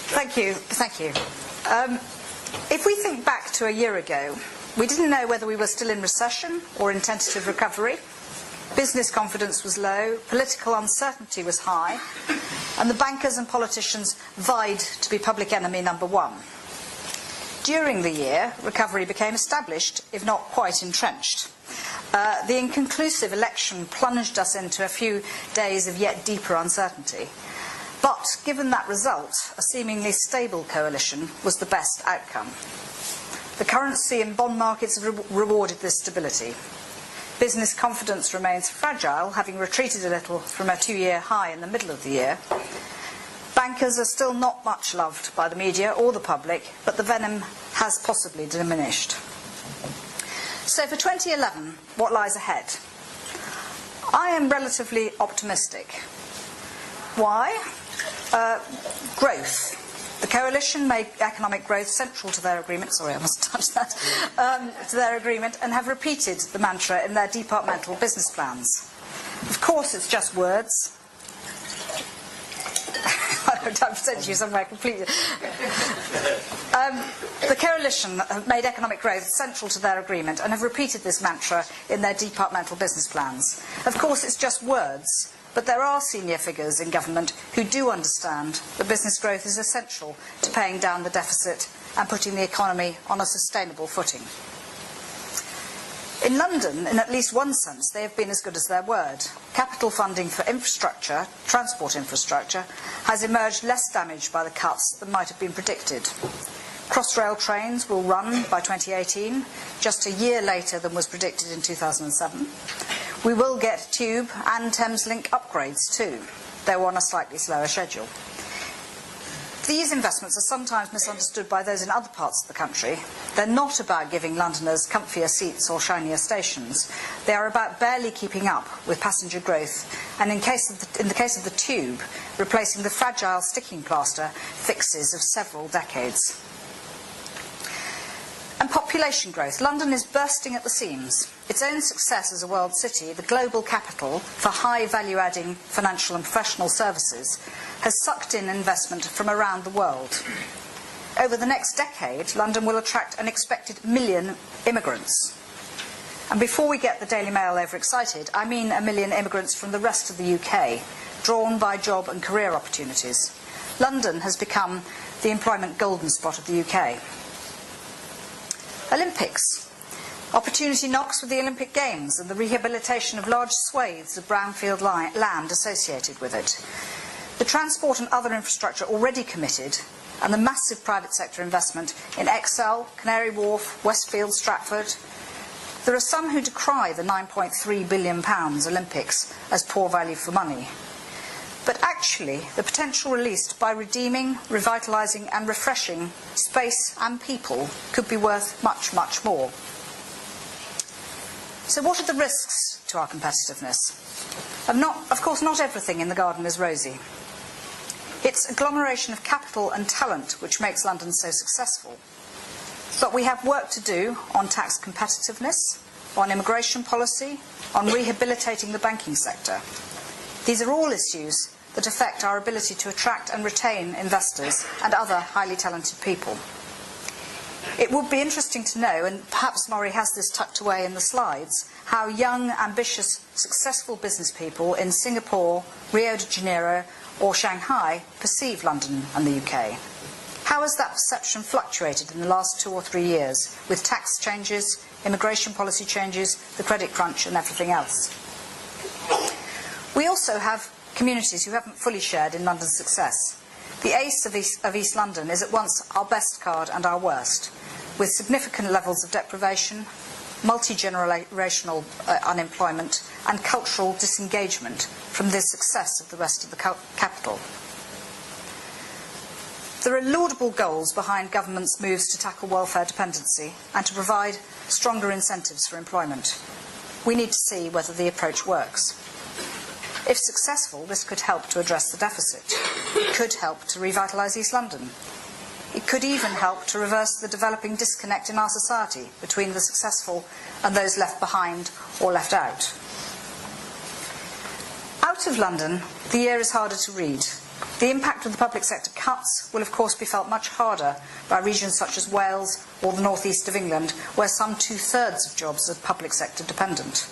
Thank you. Thank you. If we think back to a year ago, we didn't know whether we were still in recession or in tentative recovery. Business confidence was low, political uncertainty was high, and the bankers and politicians vied to be public enemy number one. During the year, recovery became established, if not quite entrenched. The inconclusive election plunged us into a few days of yet deeper uncertainty. But given that result, a seemingly stable coalition was the best outcome. The currency and bond markets have rewarded this stability. Business confidence remains fragile, having retreated a little from a two-year high in the middle of the year. Bankers are still not much loved by the media or the public, but the venom has possibly diminished. So for 2011, what lies ahead? I am relatively optimistic. Why? Growth. The coalition made economic growth central to their agreement. Sorry, I must touch that. To their agreement, and have repeated the mantra in their departmental business plans. Of course, it's just words. I've sent you somewhere completely. The coalition have made economic growth central to their agreement and have repeated this mantra in their departmental business plans. Of course, it's just words. But there are senior figures in government who do understand that business growth is essential to paying down the deficit and putting the economy on a sustainable footing. In London, in at least one sense, they have been as good as their word. Capital funding for infrastructure, transport infrastructure, has emerged less damaged by the cuts than might have been predicted. Crossrail trains will run by 2018, just a year later than was predicted in 2007. We will get Tube and Thameslink upgrades too, though on a slightly slower schedule. These investments are sometimes misunderstood by those in other parts of the country. They're not about giving Londoners comfier seats or shinier stations. They are about barely keeping up with passenger growth, and in the case of the Tube, replacing the fragile sticking plaster fixes of several decades. And population growth. London is bursting at the seams. Its own success as a world city, the global capital for high value-adding financial and professional services, has sucked in investment from around the world. Over the next decade, London will attract an expected 1 million immigrants. And before we get the Daily Mail overexcited, I mean 1 million immigrants from the rest of the UK, drawn by job and career opportunities. London has become the employment golden spot of the UK. Olympics. Opportunity knocks with the Olympic Games and the rehabilitation of large swathes of brownfield land associated with it. The transport and other infrastructure already committed, and the massive private sector investment in Excel, Canary Wharf, Westfield, Stratford. There are some who decry the £9.3 billion Olympics as poor value for money. But actually, the potential released by redeeming, revitalising and refreshing space and people could be worth much, much more. So what are the risks to our competitiveness? Of course, not everything in the garden is rosy. It's agglomeration of capital and talent which makes London so successful. But we have work to do on tax competitiveness, on immigration policy, on rehabilitating the banking sector. These are all issues that affect our ability to attract and retain investors and other highly talented people. It would be interesting to know, and perhaps Mori has this tucked away in the slides, how young, ambitious, successful business people in Singapore, Rio de Janeiro or Shanghai perceive London and the UK. How has that perception fluctuated in the last 2 or 3 years, with tax changes, immigration policy changes, the credit crunch and everything else? We also have communities who haven't fully shared in London's success. The ace of East London is at once our best card and our worst, with significant levels of deprivation, multi-generational unemployment and cultural disengagement from the success of the rest of the capital. There are laudable goals behind government's moves to tackle welfare dependency and to provide stronger incentives for employment. We need to see whether the approach works. If successful, this could help to address the deficit. It could help to revitalise East London. It could even help to reverse the developing disconnect in our society between the successful and those left behind or left out. Out of London, the year is harder to read. The impact of the public sector cuts will of course be felt much harder by regions such as Wales or the northeast of England, where some 2/3 of jobs are public sector dependent.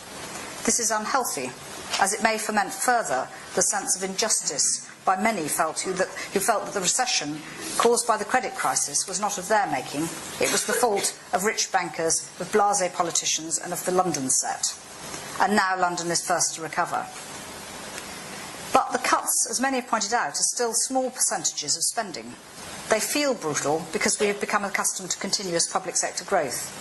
This is unhealthy, as it may foment further the sense of injustice by many who felt that the recession caused by the credit crisis was not of their making. It was the fault of rich bankers, of blasé politicians and of the London set. And now London is first to recover. But the cuts, as many have pointed out, are still small percentages of spending. They feel brutal because we have become accustomed to continuous public sector growth.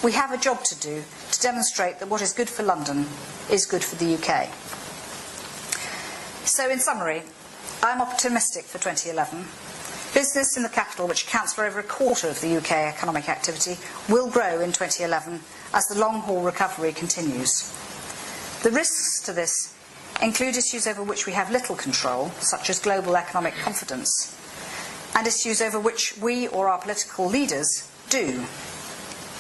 We have a job to do to demonstrate that what is good for London is good for the UK. So in summary, I'm optimistic for 2011. Business in the capital, which accounts for over a quarter of the UK economic activity, will grow in 2011 as the long-haul recovery continues. The risks to this include issues over which we have little control, such as global economic confidence, and issues over which we or our political leaders do.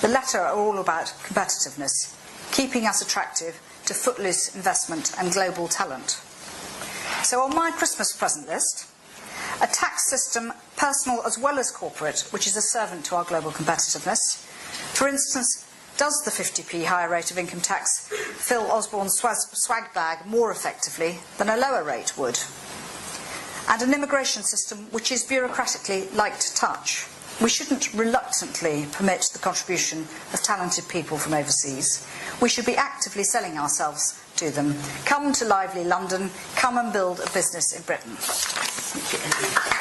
The latter are all about competitiveness, keeping us attractive to footloose investment and global talent. So on my Christmas present list, a tax system, personal as well as corporate, which is a servant to our global competitiveness. For instance, does the 50p higher rate of income tax fill Osborne's swag bag more effectively than a lower rate would? And an immigration system which is bureaucratically light to touch. We shouldn't reluctantly permit the contribution of talented people from overseas. We should be actively selling ourselves to them. Come to lively London, come and build a business in Britain. Thank you.